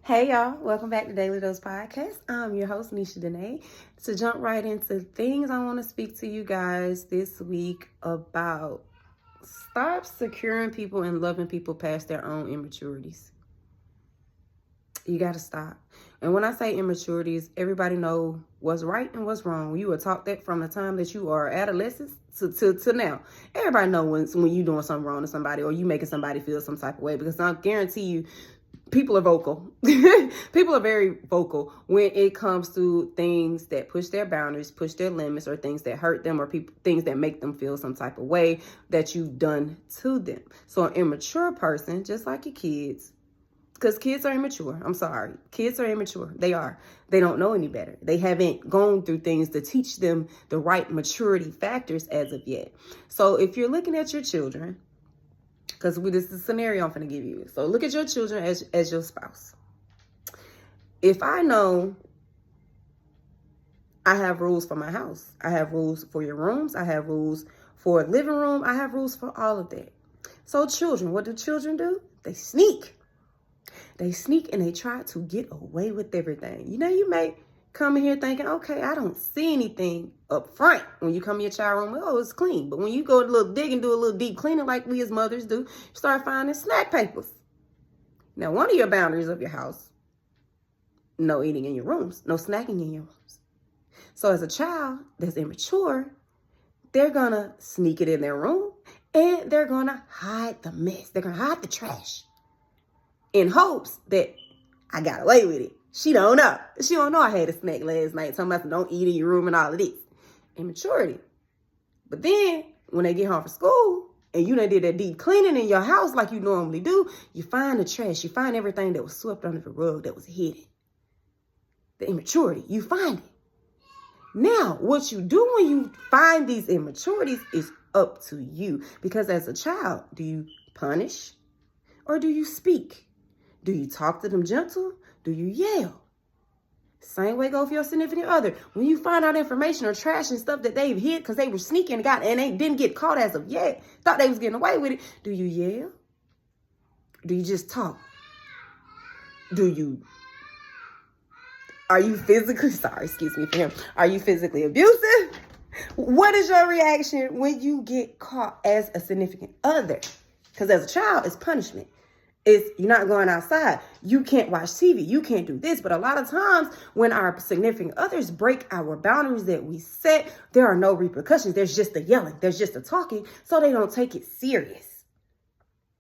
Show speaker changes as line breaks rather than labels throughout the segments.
Hey y'all, welcome back to Daily Dose Podcast. I'm your host, Nisha Danae. To jump right into things, I want to speak to you guys this week about stop securing people and loving people past their own immaturities. You got to stop. And when I say immaturities, everybody know what's right and what's wrong. You were taught that from the time that you are adolescents to now. Everybody know when you doing something wrong to somebody or you making somebody feel some type of way, because I guarantee you, people are vocal. People are very vocal when it comes to things that push their boundaries, push their limits, or things that hurt them, or things that make them feel some type of way that you've done to them. So an immature person, just like your kids, because kids are immature. I'm sorry. Kids are immature. They are. They don't know any better. They haven't gone through things to teach them the right maturity factors as of yet. So if you're looking at your children, because this is a scenario I'm going to give you. So look at your children as your spouse. If I know I have rules for my house, I have rules for your rooms, I have rules for living room, I have rules for all of that. So children, what do children do? They sneak. They sneak and they try to get away with everything. You know, you may come in here thinking, okay, I don't see anything up front. When you come in your child room, oh, it's clean. But when you go a little dig and do a little deep cleaning like we as mothers do, you start finding snack papers. Now, one of your boundaries of your house, no eating in your rooms, no snacking in your rooms. So as a child that's immature, they're going to sneak it in their room and they're going to hide the mess. They're going to hide the trash in hopes that I got away with it. She don't know. She don't know I had a snack last night. Talking about don't eat in your room and all of this. Immaturity. But then when they get home from school and you done did that deep cleaning in your house like you normally do, you find the trash. You find everything that was swept under the rug that was hidden. The immaturity. You find it. Now, what you do when you find these immaturities is up to you. Because as a child, do you punish or do you speak? Do you talk to them gentle? Do you yell? Same way go for your significant other. When you find out information or trash and stuff that they've hid because they were sneaking and they didn't get caught as of yet, thought they was getting away with it, do you yell? Do you just talk? Are you physically, are you physically abusive? What is your reaction when you get caught as a significant other? Because as a child, it's punishment. You're not going outside. You can't watch TV. You can't do this. But a lot of times when our significant others break our boundaries that we set, there are no repercussions. There's just the yelling. There's just the talking. So they don't take it serious.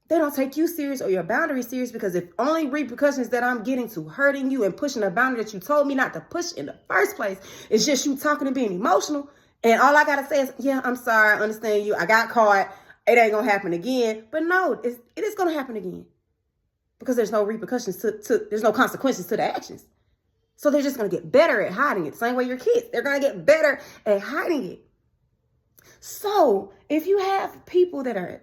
They don't take you serious or your boundaries serious, because if only repercussions that I'm getting to hurting you and pushing a boundary that you told me not to push in the first place is just you talking and being emotional. And all I got to say is, yeah, I'm sorry. I understand you. I got caught. It ain't going to happen again. But no, it is going to happen again. Because there's no repercussions there's no consequences to the actions. So they're just going to get better at hiding it. Same way your kids, they're going to get better at hiding it. So if you have people that are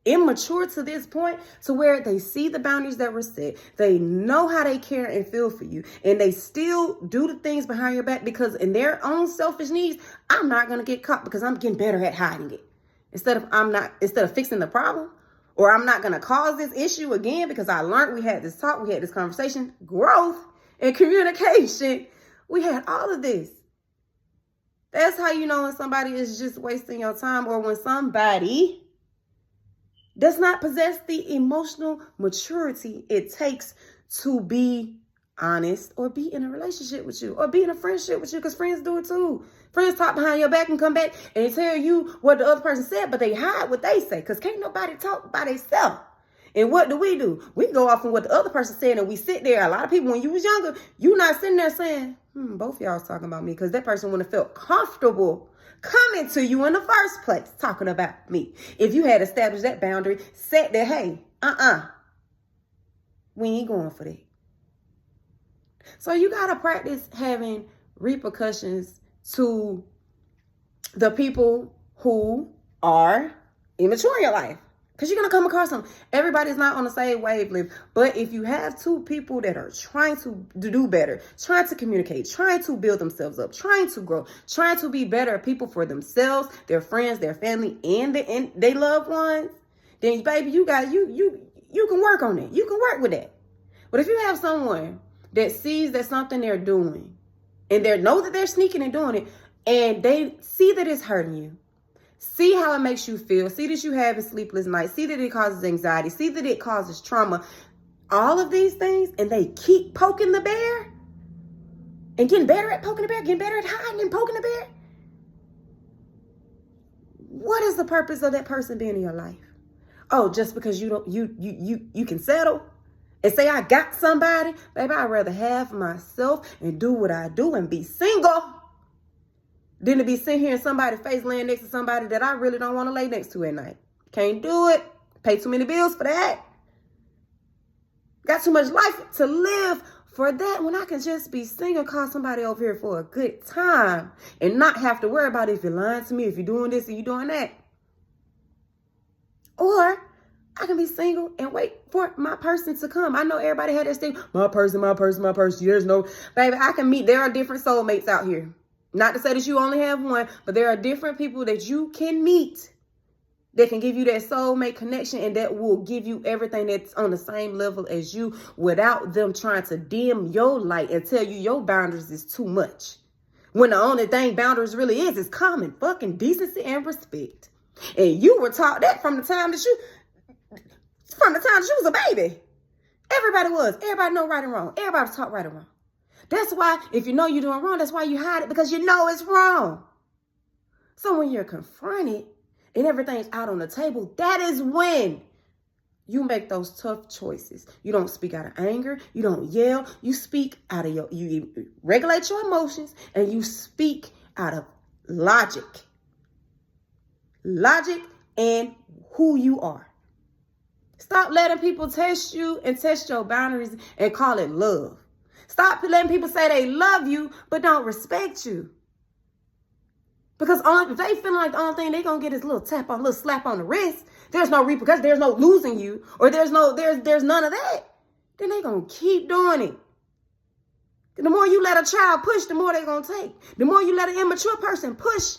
immature to this point, to where they see the boundaries that were set, they know how they care and feel for you, and they still do the things behind your back because in their own selfish needs, I'm not going to get caught because I'm getting better at hiding it. Instead of fixing the problem, or I'm not going to cause this issue again because I learned, we had this talk, we had this conversation, growth and communication. We had all of this. That's how you know when somebody is just wasting your time, or when somebody does not possess the emotional maturity it takes to be honest or be in a relationship with you or be in a friendship with you, because friends do it too. Friends talk behind your back and come back and tell you what the other person said, but they hide what they say because can't nobody talk by themselves. And what do? We go off on what the other person said, and we sit there. A lot of people, when you was younger, you not sitting there saying, both of y'all was talking about me, because that person wouldn't have felt comfortable coming to you in the first place talking about me. If you had established that boundary, set that, hey, we ain't going for that. So you got to practice having repercussions to the people who are immature in your life. Because you're going to come across them. Everybody's not on the same wavelength. But if you have two people that are trying to do better, trying to communicate, trying to build themselves up, trying to grow, trying to be better people for themselves, their friends, their family, and their loved ones, then baby, you can work on it. You can work with that. But if you have someone that sees that something they're doing and they know that they're sneaking and doing it, and they see that it's hurting you, see how it makes you feel, see that you have a sleepless night, see that it causes anxiety, see that it causes trauma, all of these things, and they keep poking the bear and getting better at poking the bear, getting better at hiding and poking the bear, what is the purpose of that person being in your life? Oh, just because you can settle and say, I got somebody? Baby, I'd rather have myself and do what I do and be single than to be sitting here in somebody's face laying next to somebody that I really don't want to lay next to at night. Can't do it. Pay too many bills for that. Got too much life to live for that when I can just be single, call somebody over here for a good time and not have to worry about if you're lying to me, if you're doing this and you're doing that. Or I can be single and wait for my person to come. I know everybody had this thing, my person. There's no, baby, I can meet, there are different soulmates out here. Not to say that you only have one, but there are different people that you can meet that can give you that soulmate connection and that will give you everything that's on the same level as you without them trying to dim your light and tell you your boundaries is too much. When the only thing boundaries really is common fucking decency and respect. And you were taught that from the time that you was a baby. Everybody was. Everybody know right and wrong. Everybody was taught right and wrong. That's why if you know you're doing wrong, that's why you hide it, because you know it's wrong. So when you're confronted and everything's out on the table, that is when you make those tough choices. You don't speak out of anger. You don't yell. You speak out of you regulate your emotions and you speak out of logic. Logic and who you are. Stop letting people test you and test your boundaries and call it love. Stop letting people say they love you but don't respect you. Because if they feel like the only thing they're going to get is a little slap on the wrist, there's no repercussion, there's no losing you, or there's none of that, then they're going to keep doing it. The more you let a child push, the more they're going to take. The more you let an immature person push,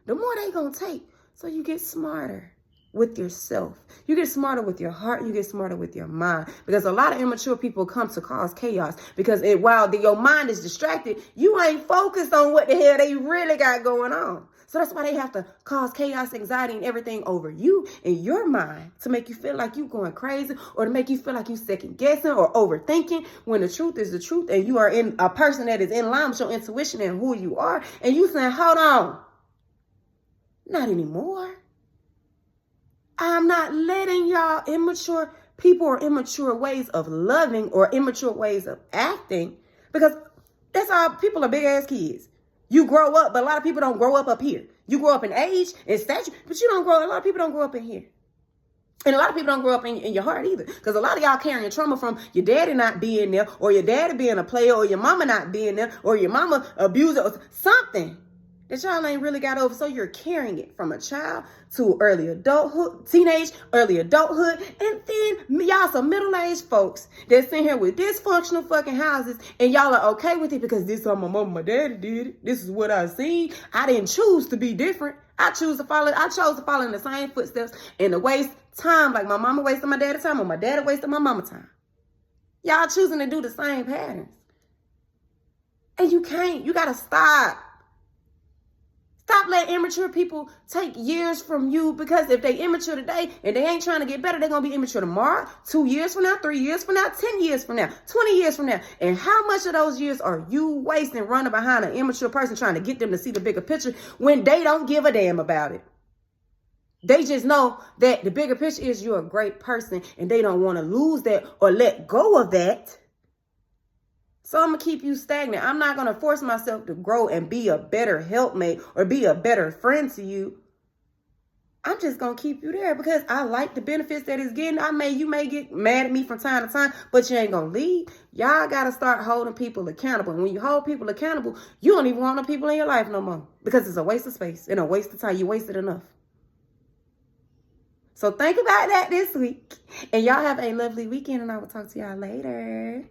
the more they're going to take. So you get smarter with yourself. You get smarter with your heart. You get smarter with your mind. Because a lot of immature people come to cause chaos. Because while your mind is distracted, you ain't focused on what the hell they really got going on. So that's why they have to cause chaos, anxiety, and everything over you and your mind to make you feel like you're going crazy or to make you feel like you're second guessing or overthinking when the truth is the truth and you are in a person that is in line with your intuition and who you are. And you saying, hold on, not anymore. I'm not letting y'all immature people or immature ways of loving or immature ways of acting, because that's how people are big ass kids. You grow up, but a lot of people don't grow up here. You grow up in age and stature, but a lot of people don't grow up in here. And a lot of people don't grow up in your heart either, because a lot of y'all carrying trauma from your daddy not being there, or your daddy being a player, or your mama not being there, or your mama abuser, or something that y'all ain't really got over. So you're carrying it from a child to early adulthood, teenage, early adulthood, and then y'all some middle-aged folks that sit here with dysfunctional fucking houses, and y'all are okay with it because this is how my mama, my daddy did it. This is what I seen. I didn't choose to be different. I chose to follow in the same footsteps and to waste time like my mama wasted my daddy's time or my daddy wasted my mama's time. Y'all choosing to do the same patterns. And you gotta stop. Stop letting immature people take years from you, because if they immature today and they ain't trying to get better, they're going to be immature tomorrow, 2 years from now, 3 years from now, 10 years from now, 20 years from now. And how much of those years are you wasting running behind an immature person trying to get them to see the bigger picture when they don't give a damn about it? They just know that the bigger picture is you're a great person and they don't want to lose that or let go of that. So I'm going to keep you stagnant. I'm not going to force myself to grow and be a better helpmate or be a better friend to you. I'm just going to keep you there because I like the benefits that it's getting. You may get mad at me from time to time, but you ain't going to leave. Y'all got to start holding people accountable. And when you hold people accountable, you don't even want no people in your life no more, because it's a waste of space and a waste of time. You wasted enough. So think about that this week. And y'all have a lovely weekend, and I will talk to y'all later.